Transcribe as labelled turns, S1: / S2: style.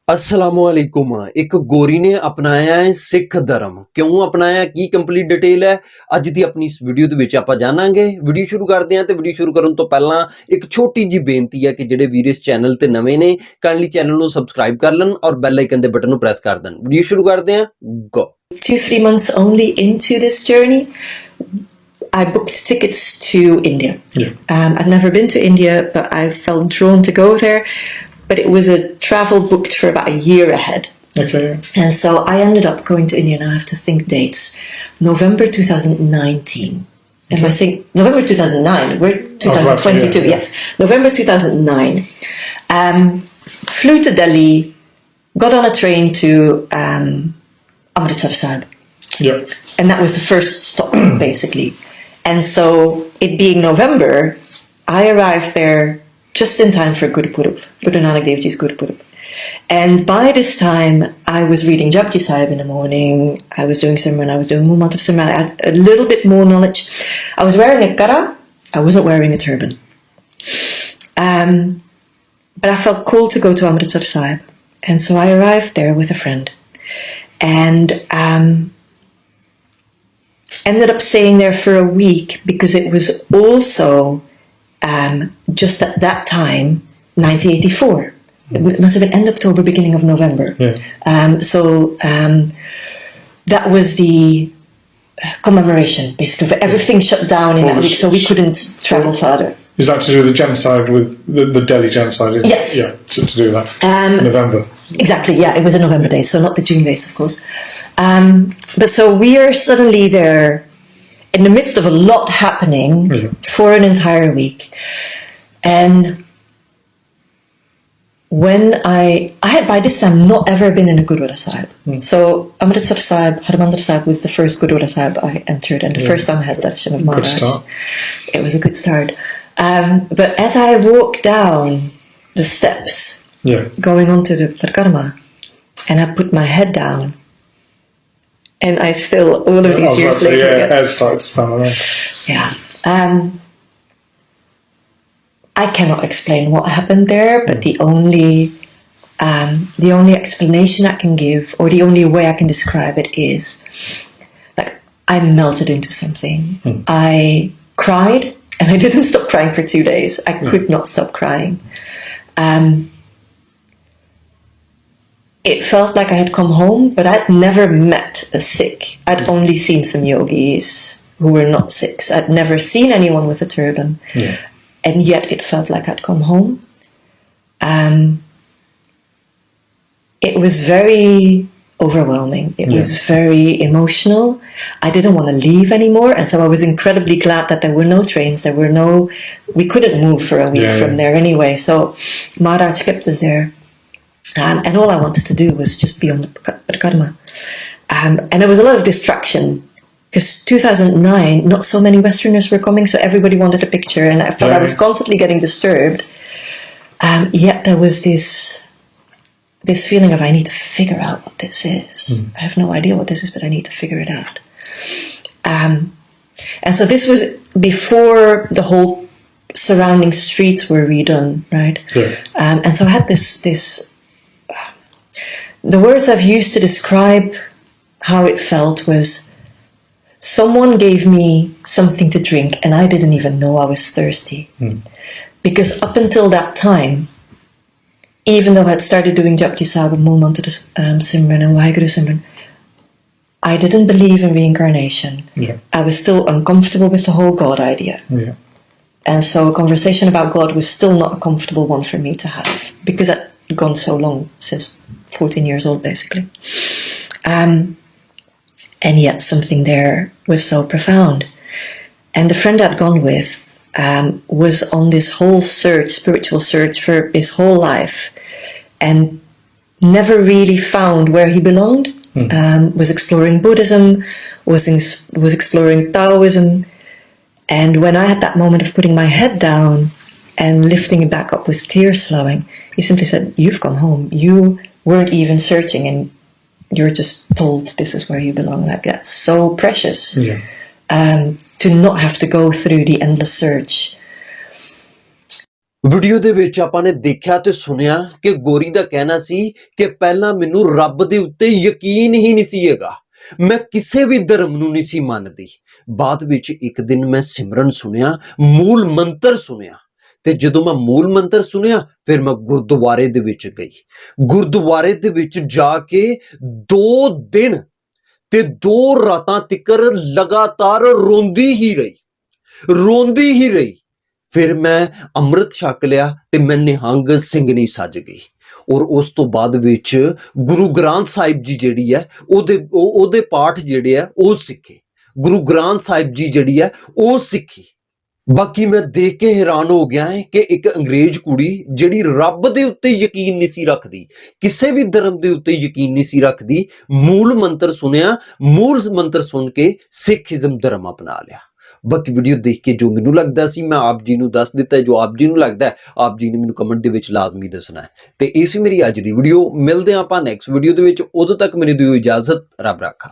S1: असलामुअलैकुम। एक गोरी ने अपनाया है सिख धर्म। क्यों अपनाया, की कंप्लीट डिटेल है ਅੱਜ ਦੀ ਆਪਣੀ ਇਸ ਵੀਡੀਓ ਦੇ ਵਿੱਚ ਆਪਾਂ ਜਾਣਾਂਗੇ। ਵੀਡੀਓ ਸ਼ੁਰੂ ਕਰਦੇ ਹਾਂ ਤੇ ਵੀਡੀਓ ਸ਼ੁਰੂ ਕਰਨ ਤੋਂ ਪਹਿਲਾਂ ਇੱਕ ਛੋਟੀ ਜੀ ਬੇਨਤੀ ਹੈ ਕਿ ਜਿਹੜੇ ਵੀਰ ਇਸ ਚੈਨਲ ਤੇ ਨਵੇਂ ਨੇ ਕਾਈਂਡਲੀ ਚੈਨਲ ਨੂੰ ਸਬਸਕ੍ਰਾਈਬ ਕਰ ਲੈਣ ਔਰ ਬੈਲ ਆਈਕਨ ਦੇ ਬਟਨ ਨੂੰ ਪ੍ਰੈਸ ਕਰ ਦੇਣ। ਵੀਡੀਓ ਸ਼ੁਰੂ ਕਰਦੇ ਹਾਂ, ਗੋ।
S2: 2-3 months only into this journey, I booked tickets to India. I'd never been to India, but I felt drawn to go there. But it was a travel booked for about a year ahead.
S3: Okay.
S2: And so I ended up going to India. Now I have to think dates. November 2019.
S3: Okay.
S2: Am I saying November 2009? We're 2022.
S3: Yeah.
S2: Yes, November 2009. Flew to Delhi. Got on a train to Amritsar Sahib.
S3: Yep.
S2: And that was the first stop, basically. And so, it being November, I arrived there just in time for Gurupurab, Guru Nanak Dev Ji's Gurupurab. And by this time, I was reading Japji Sahib in the morning, I was doing Simran, I was doing Mool Mantra Simran, I had a little bit more knowledge. I was wearing a kara, I wasn't wearing a turban. But I felt called to go to Amritsar Sahib. And so I arrived there with a friend. And ended up staying there for a week because it was also just at that time, 1984. It must have been end October, beginning of November.
S3: Yeah.
S2: That was the commemoration, basically, for everything shut down in that week, so we couldn't travel further.
S3: Is that to do with the gem side, with the Delhi gem side?
S2: Yes.
S3: Yeah, to do that. November.
S2: Exactly, yeah, it was a November day, so not the June dates, of course. But so we are suddenly there in the midst of a lot happening for an entire week. And when I had by this time not ever been in a Gurudwara Sahib. So Amritsar Sahib, Harmandir Sahib was the first Gurudwara Sahib I entered, and the first time I had darshan of Maharaj.
S3: Good start.
S2: It was a good start. But as I walked down the steps, going onto the Parikrama, and I put my head down, and I still, all of these years later, yeah. I cannot explain what happened there, but the only explanation I can give, or the only way I can describe it, is like I melted into something. I cried, and I didn't stop crying for 2 days. I could not stop crying. It felt like I had come home, but I'd never met a Sikh. I'd only seen some yogis who were not Sikhs. I'd never seen anyone with a turban. And yet it felt like I'd come home. It was very overwhelming. It was very emotional. I didn't want to leave anymore, and so I was incredibly glad that there were no trains. We couldn't move for a week from there anyway, so Maharaj kept us there. And all I wanted to do was just be on the Parikrama. And there was a lot of distraction, because 2009, not so many Westerners were coming, so everybody wanted a picture, and I felt I was constantly getting disturbed. Yet there was this feeling of, I need to figure out what this is. I have no idea what this is, but I need to figure it out. And so this was before the whole surrounding streets were redone, right? And so I had this the words I've used to describe how it felt was, someone gave me something to drink and I didn't even know I was thirsty. Because up until that time, even though I'd started doing Japji Sahib and Mool Mantra Simran and Waheguru Simran, I didn't believe in reincarnation. I was still uncomfortable with the whole God idea. And so a conversation about God was still not a comfortable one for me to have, because I'd gone so long, since 14 years old, basically. And yet something there was so profound. And the friend I'd gone with was on this whole search, spiritual search, for his whole life, and never really found where he belonged. Was exploring Buddhism, was exploring Taoism. And when I had that moment of putting my head down and lifting it back up with tears flowing, he simply said, "You've come home. You weren't even searching, and you're just told this is where you belong." Like, that's so precious. To not have to go through the endless search.
S1: Video ਦੇ ਵਿੱਚ ਆਪਾਂ ਨੇ ਦੇਖਿਆ ਤੇ ਸੁਣਿਆ ਕਿ ਗੋਰੀ ਦਾ ਕਹਿਣਾ ਸੀ ਕਿ ਪਹਿਲਾਂ ਮੈਨੂੰ ਰੱਬ ਦੇ ਉੱਤੇ ਯਕੀਨ ਹੀ ਨਹੀਂ ਸੀ ਹੈਗਾ, ਮੈਂ ਕਿਸੇ ਵੀ ਧਰਮ ਨੂੰ ਨਹੀਂ ਸੀ ਮੰਨਦੀ। ਬਾਅਦ ਵਿੱਚ ਇੱਕ ਦਿਨ ਮੈਂ ਸਿਮਰਨ ਸੁਣਿਆ, ਮੂਲ ਮੰਤਰ ਸੁਣਿਆ, ਤੇ ਜਦੋਂ ਮੈਂ ਮੂਲ ਮੰਤਰ ਸੁਣਿਆ ਫਿਰ ਮੈਂ ਗੁਰਦੁਆਰੇ ਦੇ ਵਿੱਚ ਗਈ। ਗੁਰਦੁਆਰੇ ਦੇ ਵਿੱਚ ਜਾ ਕੇ 2 ਦਿਨ ਤੇ 2 ਰਾਤਾਂ ਤੀਕਰ ਲਗਾਤਾਰ ਰੋਂਦੀ ਹੀ ਰਹੀ। ਫਿਰ ਮੈਂ ਅੰਮ੍ਰਿਤ ਛਕ ਲਿਆ ਤੇ ਮੈਂ ਨਿਹੰਗ ਸਿੰਘਣੀ ਸੱਜ ਗਈ। ਔਰ ਉਸ ਤੋਂ ਬਾਅਦ ਵਿੱਚ ਗੁਰੂ ਗ੍ਰੰਥ ਸਾਹਿਬ ਜੀ ਜਿਹੜੀ ਹੈ ਉਹਦੇ ਪਾਠ ਜਿਹੜੇ ਆ ਉਹ ਸਿੱਖੇ, ਗੁਰੂ ਗ੍ਰੰਥ ਸਾਹਿਬ ਜੀ ਜਿਹੜੀ ਹੈ ਉਹ ਸਿੱਖੀ। ਬਾਕੀ ਮੈਂ ਦੇਖ ਕੇ ਹੈਰਾਨ ਹੋ ਗਿਆ ਹੈ ਕਿ ਇੱਕ ਅੰਗਰੇਜ਼ ਕੁੜੀ ਜਿਹੜੀ ਰੱਬ ਦੇ ਉੱਤੇ ਯਕੀਨ ਨਹੀਂ ਸੀ ਰੱਖਦੀ, ਕਿਸੇ ਵੀ ਧਰਮ ਦੇ ਉੱਤੇ ਯਕੀਨ ਨਹੀਂ ਸੀ ਰੱਖਦੀ, ਮੂਲ ਮੰਤਰ ਸੁਣਿਆ, ਮੂਲ ਮੰਤਰ ਸੁਣ ਕੇ ਸਿੱਖੀਜ਼ਮ ਧਰਮ ਅਪਣਾ ਲਿਆ। ਬਾਕੀ ਵੀਡੀਓ ਦੇਖ ਕੇ ਜੋ ਮੈਨੂੰ ਲੱਗਦਾ ਸੀ ਮੈਂ ਆਪ ਜੀ ਨੂੰ ਦੱਸ ਦਿੱਤਾ, ਜੋ ਆਪ ਜੀ ਨੂੰ ਲੱਗਦਾ ਹੈ ਆਪ ਜੀ ਨੇ ਮੈਨੂੰ ਕਮੈਂਟ ਦੇ ਵਿੱਚ ਲਾਜ਼ਮੀ ਦੱਸਣਾ ਹੈ। ਤੇ ਇਹ ਸੀ ਮੇਰੀ ਅੱਜ ਦੀ ਵੀਡੀਓ, ਮਿਲਦੇ ਹਾਂ ਆਪਾਂ ਨੈਕਸਟ ਵੀਡੀਓ ਦੇ ਵਿੱਚ, ਉਦੋਂ ਤੱਕ ਮੈਨੂੰ ਦਿਓ ਇਜਾਜ਼ਤ, ਰੱਬ ਰਾਖਾ।